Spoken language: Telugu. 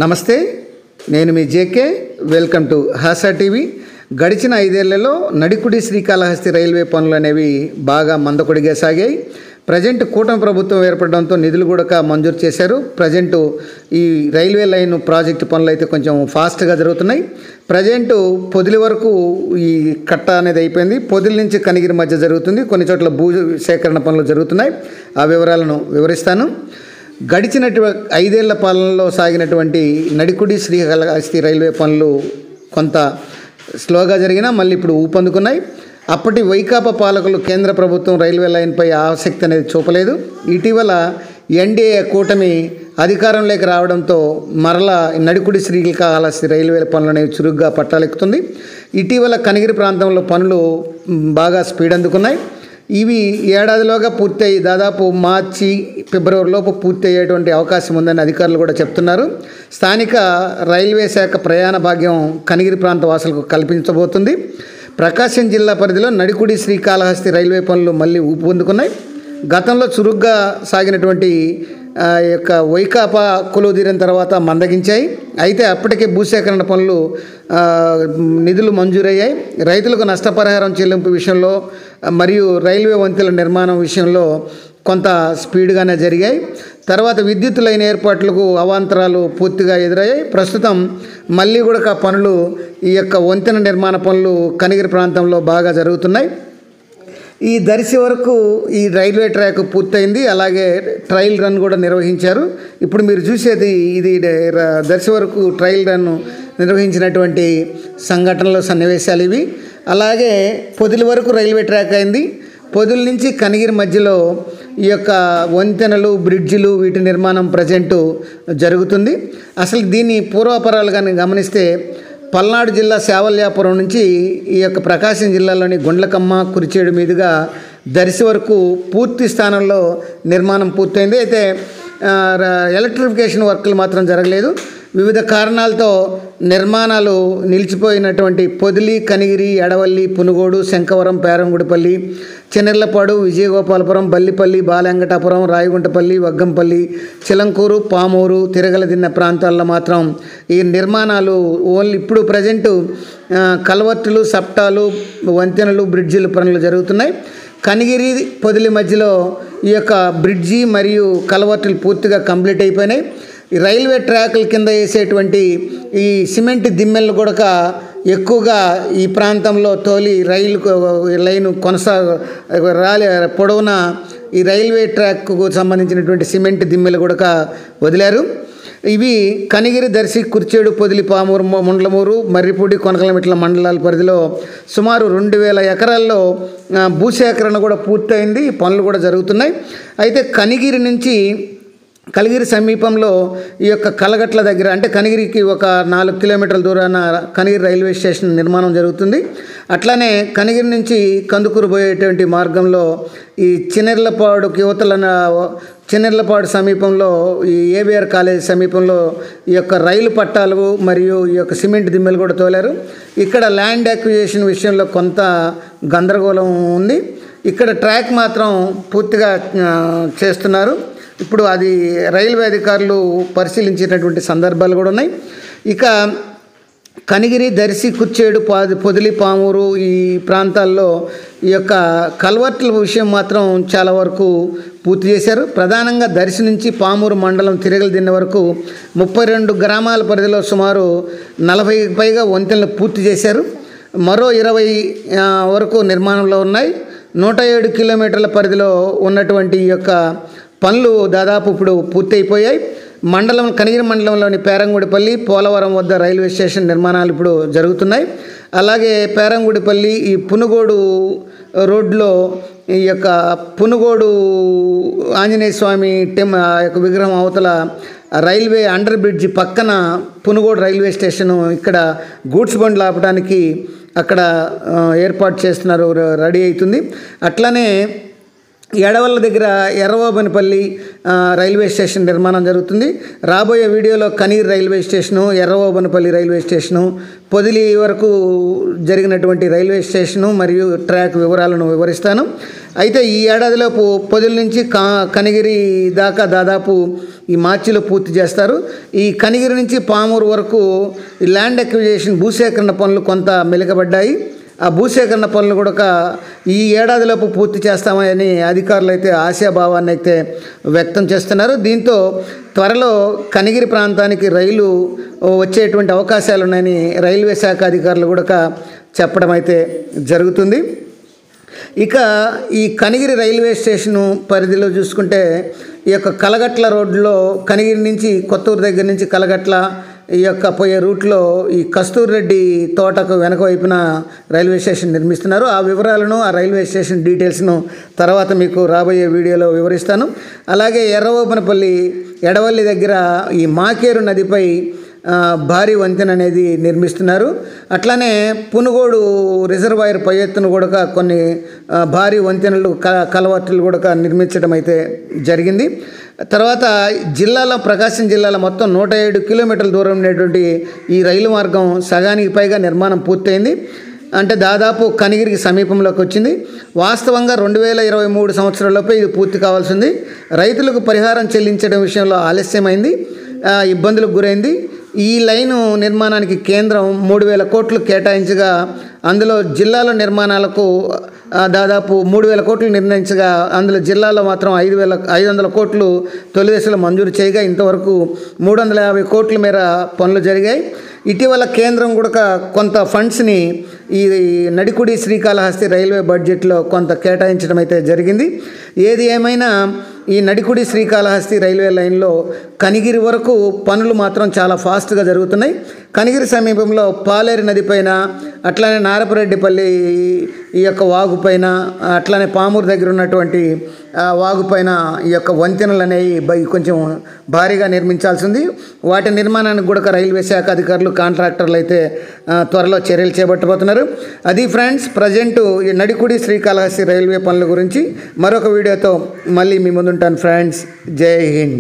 నమస్తే, నేను మీ JK. Welcome to Hasa TV. గడిచిన 5 ఏళ్లలో నడికుడి శ్రీకాళహస్తి రైల్వే పనులు అనేవి బాగా మందకొడిగా సాగాయి. ప్రజెంట్ కూటమి ప్రభుత్వం ఏర్పడడంతో నిధులు కూడా మంజూరు చేశారు. ప్రజెంట్ ఈ రైల్వే లైన్ ప్రాజెక్టు పనులు అయితే కొంచెం ఫాస్ట్గా జరుగుతున్నాయి. ప్రజెంట్ పొదిలి వరకు ఈ కట్ట అనేది అయిపోయింది. పొదిలి నుంచి కనిగిరి మధ్య జరుగుతుంది. కొన్ని చోట్ల భూ సేకరణ పనులు జరుగుతున్నాయి. ఆ వివరాలను వివరిస్తాను. గడిచినటువంటి 5 ఏళ్ల పాలనలో సాగినటువంటి నడికుడి శ్రీకాళహస్తి రైల్వే పనులు కొంత స్లోగా జరిగినా మళ్ళీ ఇప్పుడు ఊపందుకున్నాయి. అప్పటి వైకాపా పాలకులు కేంద్ర ప్రభుత్వం రైల్వే లైన్పై ఆసక్తి అనేది చూపలేదు. ఇటీవల ఎన్డీఏ కూటమి అధికారంలోకి రావడంతో మరలా నడికుడి శ్రీకాళహస్తి రైల్వే పనులు అనేవి చురుగ్గా పట్టాలెక్కుతుంది. ఇటీవల కనిగిరి ప్రాంతంలో పనులు బాగా స్పీడ్ అందుకున్నాయి. ఇవి ఏడాదిలోగా పూర్తయి దాదాపు మార్చి ఫిబ్రవరిలోపు పూర్తి అయ్యేటువంటి అవకాశం ఉందని అధికారులు కూడా చెప్తున్నారు. స్థానిక రైల్వే శాఖ ప్రయాణ భాగ్యం కనిగిరి ప్రాంత వాసులకు కల్పించబోతుంది. ప్రకాశం జిల్లా పరిధిలో నడికుడి శ్రీకాళహస్తి రైల్వే పనులు మళ్ళీ ఊపందుకున్నాయి. గతంలో చురుగ్గా సాగినటువంటి యొక్క వైకాపా కొలువుదీరిన తర్వాత మందగించాయి. అయితే అప్పటికే భూసేకరణ పనులు నిధులు మంజూరయ్యాయి. రైతులకు నష్టపరిహారం చెల్లింపు విషయంలో మరియు రైల్వే వంతెనల నిర్మాణం విషయంలో కొంత స్పీడ్గానే జరిగాయి. తర్వాత విద్యుత్ లైన్ ఏర్పాట్లకు అవాంతరాలు పూర్తిగా ఎదురయ్యాయి. ప్రస్తుతం మళ్ళీ కూడా పనులు ఈ యొక్క వంతెన నిర్మాణ పనులు కనిగిరి ప్రాంతంలో బాగా జరుగుతున్నాయి. ఈ దర్శి వరకు ఈ రైల్వే ట్రాక్ పూర్తయింది. అలాగే ట్రయల్ రన్ కూడా నిర్వహించారు. ఇప్పుడు మీరు చూసేది ఇది దర్శి వరకు ట్రయల్ రన్ నిర్వహించినటువంటి సంఘటనలు, సన్నివేశాలు ఇవి. అలాగే పొదిలి వరకు రైల్వే ట్రాక్ అయింది. పొదిలి నుంచి కనిగిరి మధ్యలో ఈ యొక్క వంతెనలు, బ్రిడ్జిలు వీటి నిర్మాణం ప్రజెంటు జరుగుతుంది. అసలు దీని పూర్వాపరాలు కానీ గమనిస్తే పల్నాడు జిల్లా శావల్యాపురం నుంచి ఈ యొక్క ప్రకాశం జిల్లాలోని గుండ్లకమ్మ, కురిచేడు మీదుగా దర్శి వరకు పూర్తి స్థానంలో నిర్మాణం పూర్తయింది. అయితే ఎలక్ట్రిఫికేషన్ వర్కులు మాత్రం జరగలేదు. వివిధ కారణాలతో నిర్మాణాలు నిలిచిపోయినటువంటి పొదిలి, కనిగిరి, ఎడవల్లి, పునుగోడు, శంకవరం, పేరంగుడిపల్లి, చెన్నెర్లపాడు, విజయగోపాలపురం, బల్లిపల్లి, బాలెంకటాపురం, రాయగుంటపల్లి, వగ్గంపల్లి, చిలంకూరు, పామూరు, తిరగలదిన్న ప్రాంతాల్లో మాత్రం ఈ నిర్మాణాలు ఓన్లీ ఇప్పుడు ప్రజెంటు కల్వర్టులు, సప్టాలు, వంతెనలు, బ్రిడ్జిలు పనులు జరుగుతున్నాయి. కనిగిరి, పొదిలి మధ్యలో ఈ యొక్క బ్రిడ్జి మరియు కల్వర్టులు పూర్తిగా కంప్లీట్ అయిపోయినాయి. ఈ రైల్వే ట్రాకుల కింద వేసేటువంటి ఈ సిమెంట్ దిమ్మెలు కూడా ఎక్కువగా ఈ ప్రాంతంలో తోలి రైలు లైను పొడవున ఈ రైల్వే ట్రాక్కు సంబంధించినటువంటి సిమెంట్ దిమ్మెలు కూడా వదిలారు. ఇవి కనిగిరి, దర్శి, కుర్చేడు, పొదిలి, పామూరు, ముండ్లమూరు, మర్రిపూడి, కొనకలమిట్ల మండలాల పరిధిలో సుమారు 2000 ఎకరాల్లో భూసేకరణ కూడా పూర్తయింది. పనులు కూడా జరుగుతున్నాయి. అయితే కలిగిరి సమీపంలో ఈ యొక్క కలగట్ల దగ్గర, అంటే కనిగిరికి ఒక 4 కిలోమీటర్ల దూరాన కనిగిరి రైల్వే స్టేషన్ నిర్మాణం జరుగుతుంది. అట్లానే కనిగిరి నుంచి కందుకూరు పోయేటువంటి మార్గంలో ఈ చిన్నెర్లపాడుకి చిన్నెర్లపాడు సమీపంలో ఈ ఏబిఆర్ కాలేజ్ సమీపంలో ఈ యొక్క రైలు పట్టాలు మరియు ఈ యొక్క సిమెంట్ దిమ్మెలు కూడా తోలారు. ఇక్కడ ల్యాండ్ అక్విజిషన్ విషయంలో కొంత గందరగోళం ఉంది. ఇక్కడ ట్రాక్ మాత్రం పూర్తిగా చేస్తున్నారు. ఇప్పుడు అది రైల్వే అధికారులు పరిశీలించేటటువంటి సందర్భాలు కూడా ఉన్నాయి. ఇక కనిగిరి, దర్శి, కుర్చేడు, పొదిలి, పామూరు ఈ ప్రాంతాల్లో ఈ యొక్క కల్వర్ట్ల విషయం మాత్రం చాలా వరకు పూర్తి చేశారు. ప్రధానంగా దర్శి నుంచి పామూరు మండలం తిరగలదిన్న వరకు 32 గ్రామాల పరిధిలో సుమారు 40కి పైగా వంతెనలు పూర్తి చేశారు. మరో 20 వరకు నిర్మాణంలో ఉన్నాయి. 107 కిలోమీటర్ల పరిధిలో ఉన్నటువంటి ఈ యొక్క పనులు దాదాపు ఇప్పుడు పూర్తయిపోయాయి. కనిగిరి మండలంలోని పేరంగుడిపల్లి, పోలవరం వద్ద రైల్వే స్టేషన్ నిర్మాణాలు ఇప్పుడు జరుగుతున్నాయి. అలాగే పేరంగుడిపల్లి ఈ పునుగోడు రోడ్లో ఈ యొక్క పునుగోడు ఆంజనేయ స్వామి యొక్క విగ్రహం అవతల రైల్వే అండర్ బ్రిడ్జి పక్కన పునుగోడు రైల్వే స్టేషను, ఇక్కడ గూడ్స్ బండ్లు ఆపడానికి అక్కడ ఏర్పాటు చేస్తున్నారు, రెడీ అవుతుంది. అట్లనే ఎడవల్ల దగ్గర ఎర్రవోబనపల్లి రైల్వే స్టేషన్ నిర్మాణం జరుగుతుంది. రాబోయే వీడియోలో కనీర్ railway station, Erravobanapalli railway station, Podili వరకు జరిగినటువంటి రైల్వే స్టేషను మరియు ట్రాక్ వివరాలను వివరిస్తాను. అయితే ఈ ఏడాదిలోపు పొదిలి నుంచి కనిగిరి దాకా దాదాపు ఈ మార్చిలో పూర్తి చేస్తారు. ఈ కనిగిరి నుంచి పామూరు వరకు ఈ ల్యాండ్ అక్విజిషన్ భూసేకరణ పనులు కొంత మెలికబడ్డాయి. ఆ భూసేకరణ పనులు కూడా ఈ ఏడాదిలోపు పూర్తి చేస్తామని అధికారులు అయితే ఆశాభావాన్ని అయితే వ్యక్తం చేస్తున్నారు. దీంతో త్వరలో కనిగిరి ప్రాంతానికి రైలు వచ్చేటువంటి అవకాశాలు ఉన్నాయని రైల్వే శాఖ అధికారులు కూడా చెప్పడం అయితే జరుగుతుంది. ఇక ఈ కనిగిరి రైల్వే స్టేషను పరిధిలో చూసుకుంటే ఈ యొక్క కలగట్ల రోడ్లో కనిగిరి నుంచి కొత్తూరు దగ్గర నుంచి కలగట్ల ఈ యొక్క పోయే రూట్లో ఈ కస్తూరి రెడ్డి తోటకు వెనక వైపున రైల్వే స్టేషన్ నిర్మిస్తున్నారు. ఆ వివరాలను, ఆ రైల్వే స్టేషన్ డీటెయిల్స్ను తర్వాత మీకు రాబోయే వీడియోలో వివరిస్తాను. అలాగే ఎర్రవోబనపల్లి ఎడవల్లి దగ్గర ఈ మాకేరు నదిపై భారీ వంతెన అనేది నిర్మిస్తున్నారు. అట్లానే పునుగోడు రిజర్వాయర్ పై ఎత్తున కూడా కొన్ని భారీ వంతెనలు కలవట్లు కూడా నిర్మించడం అయితే జరిగింది. తర్వాత జిల్లాలో ప్రకాశం జిల్లాలో మొత్తం 107 కిలోమీటర్ల దూరం ఉండేటువంటి ఈ రైలు మార్గం సగానికి పైగా నిర్మాణం పూర్తయింది. అంటే దాదాపు కనిగిరికి సమీపంలోకి వచ్చింది. వాస్తవంగా 2023 సంవత్సరంలోపే ఇది పూర్తి కావాల్సింది. రైతులకు పరిహారం చెల్లించడం విషయంలో ఆలస్యమైంది, ఇబ్బందులకు గురైంది. ఈ లైను నిర్మాణానికి కేంద్రం 3,000 కోట్లు కేటాయించగా అందులో జిల్లాలో నిర్మాణాలకు దాదాపు 3,000 కోట్లు నిర్ణయించగా అందులో జిల్లాలో మాత్రం 500 కోట్లు తొలి దశలో మంజూరు చేయగా ఇంతవరకు 350 కోట్ల మేర పనులు జరిగాయి. ఇటీవల కేంద్రం కూడా కొంత ఫండ్స్ని ఈ నడికుడి శ్రీకాళహస్తి రైల్వే బడ్జెట్లో కొంత కేటాయించడం అయితే జరిగింది. ఏది ఏమైనా ఈ నడికుడి శ్రీకాళహస్తి రైల్వే లైన్లో కనిగిరి వరకు పనులు మాత్రం చాలా ఫాస్ట్గా జరుగుతున్నాయి. కనిగిరి సమీపంలో పాలేరు నది పైన, అట్లానే నారపరెడ్డిపల్లి ఈ యొక్క వాగుపైన, అట్లానే పామూరు దగ్గర ఉన్నటువంటి వాగుపైన ఈ యొక్క వంతెనలు అనేవి కొంచెం భారీగా నిర్మించాల్సింది. వాటి నిర్మాణానికి కూడా రైల్వే శాఖ అధికారులు, కాంట్రాక్టర్లు అయితే త్వరలో చర్యలు చేపట్టబోతున్నారు. అది ఫ్రెండ్స్ ప్రజెంటు ఈ నడికుడి శ్రీకాళహస్తి రైల్వే పనుల గురించి. మరొక వీడియోతో మళ్ళీ మీ ముందుంటాను ఫ్రెండ్స్. జై హింద్.